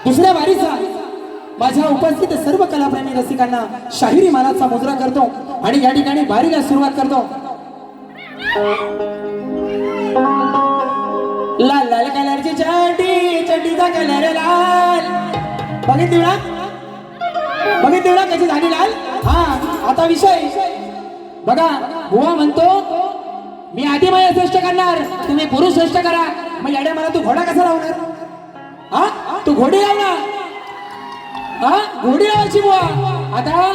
दुसऱ्या वारीचा माझ्या उपस्थित सर्व कलाप्रेमी रसिकांना शाहिरी मानाचा मुजरा करतो आणि या ठिकाणी वारीला सुरुवात करतो. लाल लाल कलरची चड्डी, चड्डीचा कलर लाल. बघितली ना कशी झाली लाल. हा आता विषय बघा. बुवा म्हणतो मी आधी माया श्रेष्ठ करणार, तुम्ही पुरुष श्रेष्ठ करा. मग येड्या मला तू घोडा कसा लावणार? हा तू घोडी लावणार. हा घोडी लावायची बुवा. आता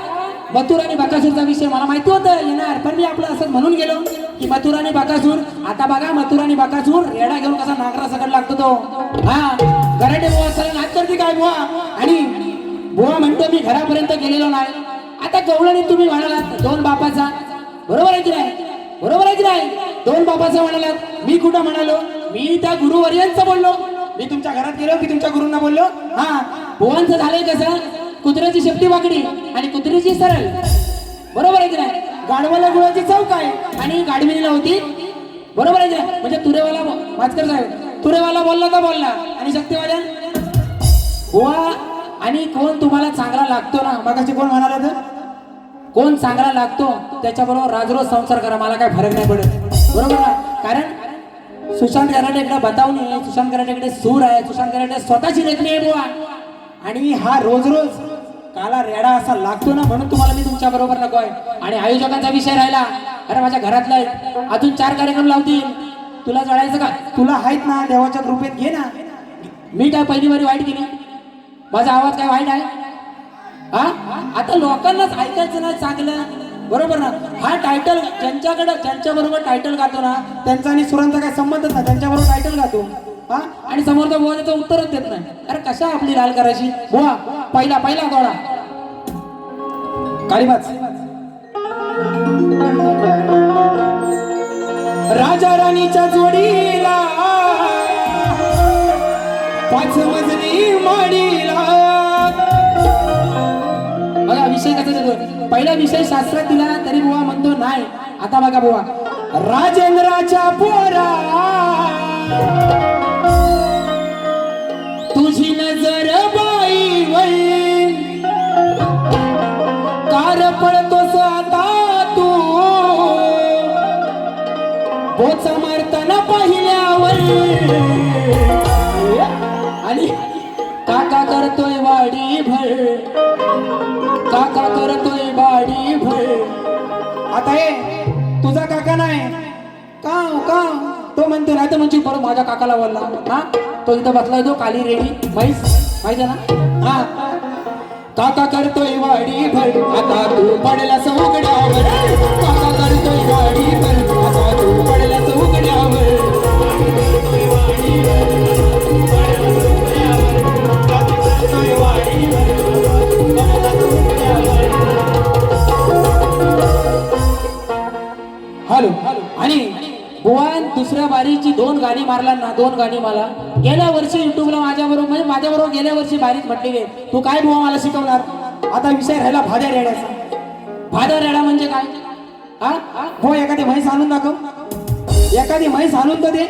मथुर आणि बकासूरचा विषय मला माहिती होतं येणार, पण मी आपलं असं म्हणून गेलो की मथुर आणि बकासूर. आता बघा मथुर आणि बकासूर रेडा घेऊन कसा नागरा सकट लागतो तो. हा गराटे बुवा सगळं नाच करते काय बुवा. आणि बुवा म्हणतो मी घरापर्यंत गेलेलो नाही. आता गवळणी तुम्ही म्हणालात दोन बापाचा, बरोबर आहे की नाही? बरोबर आहे की नाही? दोन बापाचा म्हणालात. मी कुठं म्हणालो? मी त्या गुरुवर्यांचं बोललो. मी तुमच्या घरात गेलो की तुमच्या गुरूंना बोललो. हा बुवांचं झालंय कसं, कुत्र्याची शेपटी वाकडी आणि कुत्रीची सरळ, बरोबर आहे की नाही? गाढवाला गुळाची चव काय आणि गाढविणीला होती, बरोबर आहे की नाही? म्हणजे तुरेवाला वाचकर साहेब तुरेवाला बोलला तर बोलला आणि शक्तीवाल्या बुवा. आणि कोण तुम्हाला चांगला लागतो ना, मगाशी कोण म्हणाला तर कोण चांगला लागतो त्याच्याबरोबर राजरोज संसार करा, मला काय फरक नाही पडत, बरोबर ना? कारण सुशांत कराटेकडे बतावणी आहे, सुशांत कराटेकडे सूर आहे, सुशांत कराटे स्वतःची लेखणी आहे बुवा. आणि हा रोज रोज काला रेडा असा लागतो ना, म्हणून तुम्हाला मी तुमच्या बरोबर नको आहे. आणि आयोजकांचा विषय राहिला, अरे माझ्या घरातला अजून 4 कार्यक्रम लावतील, तुला जळायचं का? तुला आहेत ना देवाच्या कृपेत, घे ना. मी काय पहिली वारी वाईट केली? माझा आवाज काय वाईट आहे? हा आता लोकांनाच ऐकायचं ना चांगलं, बरोबर ना? हा टायटल ज्यांच्याकडे ज्यांच्या बरोबर टायटल गातो ना त्यांचा आणि सुरांचा काय संबंधच नाही, त्यांच्याबरोबर टायटल गातो. हा आणि समोरचा बुवा त्याचं उत्तरच देत नाही. अरे कशा आपली लाल करायची बुवा? पहिला गोळा काळीबाज. राजा राणीच्या जोडीला 5 मजली माडीला. बघा विषय कसा देतो. पहिला विषय शास्त्रात दिला तरी बुवा म्हणतो नाही. आता बघा बुवा, राजेंद्राच्या पोरा तुझी नजर बाई वै, कार पळतोस आता तू बोच मारताना पाहिल्यावर. आणि काका करतोय वाडी भर, काका करतोय वाडी भर. आता हे तुझा काका नाही का तो म्हणतो नाही तर म्हणजे बरोबर माझ्या काकाला बोलला. हा तो इथं बसलाय तो काली रेडी म्हैस, माहिती ना? हा काका करतोय वाडी भर, आता तू पडलास उघड्यावर. काका करतोय वाडी भर, आता तू पडलास उघड्यावर. हॅलो. आणि बुवान दुसऱ्या बारीची 2 गाणी मारला ना, 2 गाणी मला गेल्या वर्षी युट्यूबला माझ्याबरोबर म्हणजे माझ्याबरोबर गेल्या वर्षी बारीत म्हटलेले तू काय बुवा मला शिकवणार. आता विषय राहिला भाद्या रेड्याचा. भाद्या रेडा म्हणजे काय? हा हो एखादी म्हैस आणून दाखव, एखादी म्हैस आणून तर दे.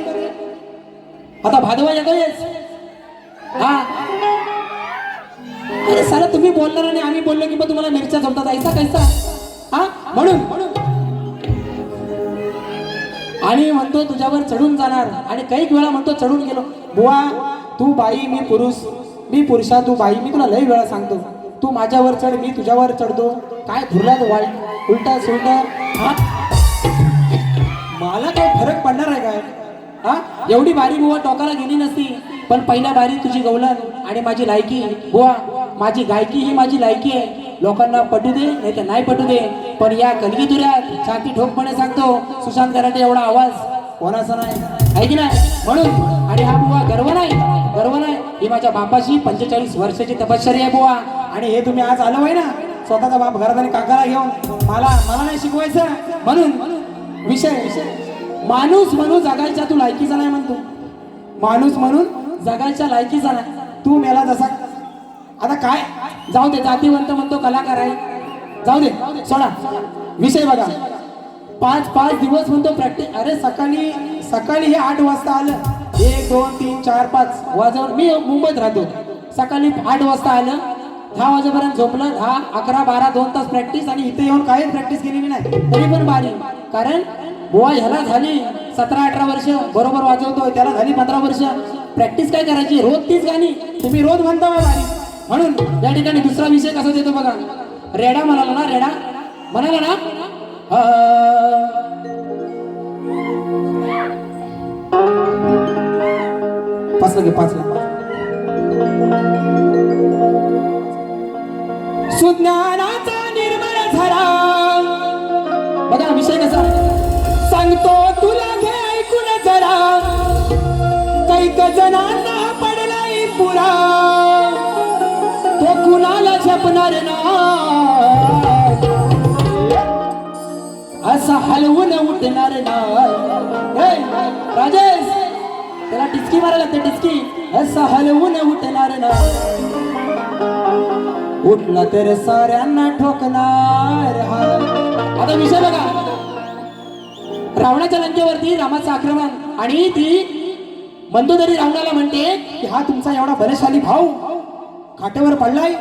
आता भादवा येतोयच. हा अरे साला तुम्ही बोलणार आणि आम्ही बोललो की मग तुम्हाला मिरच्या जमतात ऐसा कैसा. हा म्हणून आणि म्हणतो तुझ्यावर चढून जाणार. आणि काही वेळा म्हणतो चढून गेलो. बुवा तू बाई मी पुरुष, मी पुरुषा तू बाई. मी तुला लई वेळा सांगतो तू माझ्यावर चढ मी तुझ्यावर चढतो. काय धुरला तो वाईट उलटा सुलटा. हा मला काय फरक पडणार आहे काय? हा एवढी बारी बुवा टोकाला गेली नसती, पण पहिल्या बारी तुझी गवलन आणि माझी लायकी. बुवा माझी गायकी ही माझी लायकी आहे. लोकांना पटू दे नाही तर नाही पटू दे, पण या कलगीतुऱ्यात छाती ठोकपणे सांगतो सुशांत कराटे एवढा आवाज कोणाचा नाही, आहे की नाही? म्हणून आणि हा बुवा गर्व नाही, ही माझ्या बापाची 45 वर्षाची तपश्चर्या आहे बुवा. आणि हे तुम्ही आज आलो आहे ना स्वतःचा बाप घरात आणि काकाला घेऊन, मला नाही शिकवायचं. म्हणून विषय माणूस म्हणून जगायच्या तू लायकीचा नाही म्हणतो. माणूस म्हणून जगायच्या लायकीचा नाही. तू मेला जसा आता काय जाऊ दे, जातीवंत म्हणतो कलाकार आहे, जाऊ दे सोडा विषय. बघा 5 दिवस म्हणतो प्रॅक्टिस. अरे सकाळी हे 8 वाजता आलं, 1 2 3 4 5 वाजवून. मी मुंबईत राहतो, सकाळी 8 वाजता आलं, 10 वाजेपर्यंत झोपलं, 10, 11, 12, 2 तास प्रॅक्टिस आणि इथे येऊन काहीच प्रॅक्टिस केलेली नाही तरी पण बारी. कारण बुवा ह्याला झाली 17-18 वर्ष बरोबर वाजवतोय, त्याला झाली 15 वर्ष. प्रॅक्टिस काय करायची, रोज तीच गाणी तुम्ही रोज म्हणता बारी. म्हणून या ठिकाणी दुसरा विषय कसा देतो बघा. रेडा म्हणाला ना, रेडा म्हणाला ना, पाच लगे 5 लाख सुज्ञानाचा निर्मळ झरा. बघा विषय कसा सांगतो तुला, घे ऐकून जरा. कैक जणांना पडलाय पुरा, तो कुणाला झेपणार ना, असा हलवून उठणार ना. राजेश त्याला टिचकी मारायला लागते, टिचकी. असा हलवून उठणार ना, उठला तर साऱ्यांना ठोकणार. आता विषय बघा, रावणाच्या लंकेवरती रामाचं आक्रमण आणि ती मंदोदरी रावणाला म्हणते की हा तुमचा एवढा बलशाली भाऊ खाटेवर पडलाय,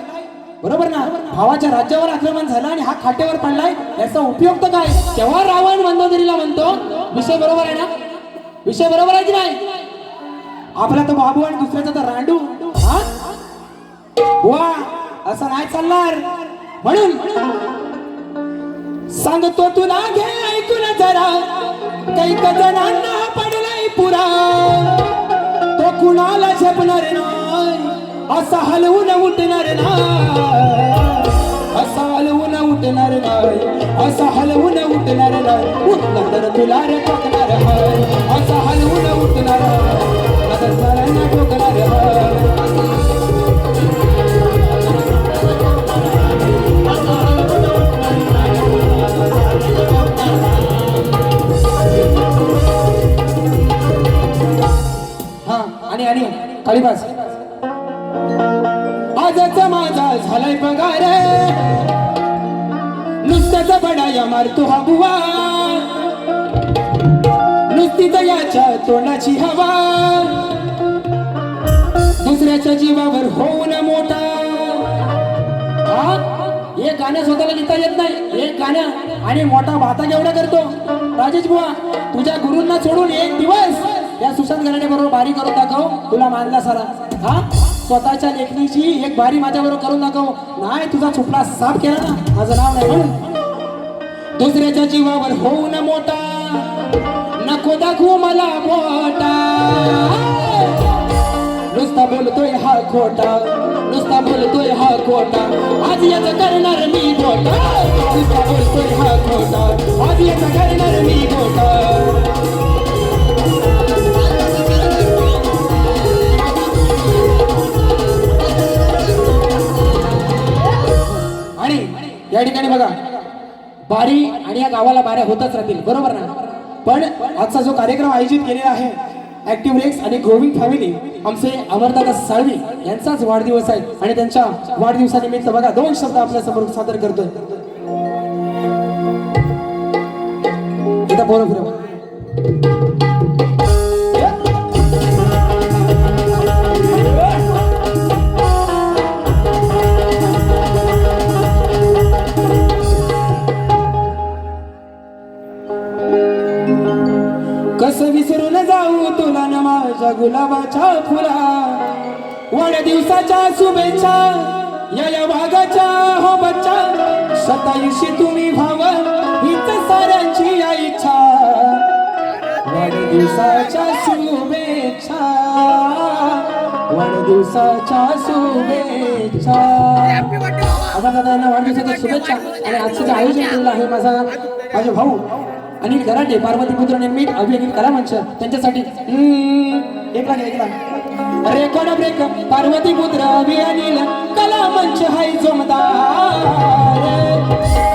बरोबर ना. भावाच्या राज्यावर आक्रमण झालं आणि हा खाटेवर पडलाय, याचा उपयोग तर काय. तेव्हा रावण मंदोदरीला म्हणतो विषय बरोबर आहे ना, विषय बरोबर आहे की नाही. आपला तो बाबू आणि दुसऱ्याचा तर रांडू. हा वा असं नाही चालणार. म्हणून सांगतो तुला, घे ऐकून जरा. कैक जणांना पडलाय पुरा, तो कुणाला झेपणार नाही, असा हलवून उठणार नाही, असा हलवून उठणार नाही, असा हलवून उठणार नाही. उठलं तर तुला रे ठोकणार आहे, असा हलवून उठणार आहे, साऱ्यांना ठोकणार आहे. आणि काळीबास आजच माझा झालाय पगार, नुसत्याच बडाया मारतो हा बुवा, नुसतीच याच्या तोंडाची हवा, दुसऱ्याच्या जीवावर होऊन मोठा. एक गाणं स्वतःला लिहिता येत नाही, एक गाणं आणि मोठा भाता केवढा करतो. राजेश बुवा तुझ्या गुरूंना सोडून एक दिवस या सुशांत घराणे बरोबर बारी करून दाखव, तुला मानला सारा. हा स्वतःच्या लेखणीची एक बारी माझ्या बरोबर करून दाखव. नाही तुझा चुपला साफ केला ना, माझं नाव नाही. म्हणून दुसऱ्याच्या जीवावर होऊन मोठा, नको दाखवू मला मोठा, नुसता बोलतोय हा खोटा, नुसता बोलतोय हा खोटा, आज याचं करणार मी खोटा, नुसता बोलतोय हा खोटा, आज याचं करणार मी खोटा. आणि या ठिकाणी बघा बारी आणि या गावाला बाऱ्या होतच राहतील, बरोबर ना. पण आजचा जो कार्यक्रम आयोजित केलेला आहे ऍक्टिव्ह रेक्स आणि ग्रोविंग फॅमिली, आमचे अमरदादा साळवी यांचाच वाढदिवस आहे आणि त्यांच्या वाढदिवसानिमित्त बघा 2 शब्द आपल्या समोर सादर करतोय. बोलो फिरव. कसं विसरून जाऊ तुला न माझ्या गुलाबाच्या फुला, वाढदिवसाच्या शुभेच्छा या वाघाच्या हो बच्चा, 27 तुम्ही भाव हीच साऱ्यांची इच्छा, वाढदिवसाच्या शुभेच्छा, वाढदिवसाच्या शुभेच्छा. दादांना वाढदिवसाच्या शुभेच्छा. आणि आजचं जे आयोजन केलेलं आहे माझे भाऊ अनिल गराटे, पार्वती पुत्र निर्मित अभिनेत्री कला मंच त्यांच्यासाठी एक लाख रेकॉर्ड ब्रेक. पार्वती पुत्र अनिल कला मंच हाय जोमदार.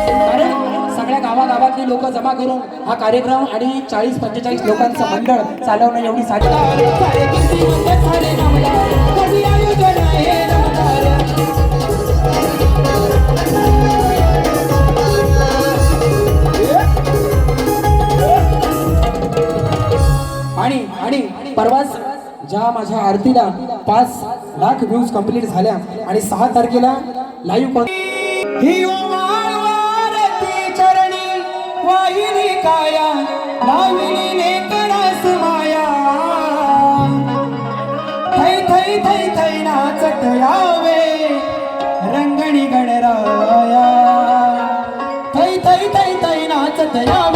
कारण सगळ्या गावागावातले लोक जमा करून हा कार्यक्रम आणि 40-45 लोकांचं मंडळ चालवणं एवढी साधी आयोजन आहे. आणि परवाच ज्या माझ्या आरतीला 5 लाख व्ह्यूज कंप्लीट झाल्या आणि 6 तारखेला लाईव्ह ही आरती चरणी वाहिली काया लाविली लेकरास माया थै थै थै थै नाचत यावे रंगणी गणराया थै थै थै थै नाचत यावे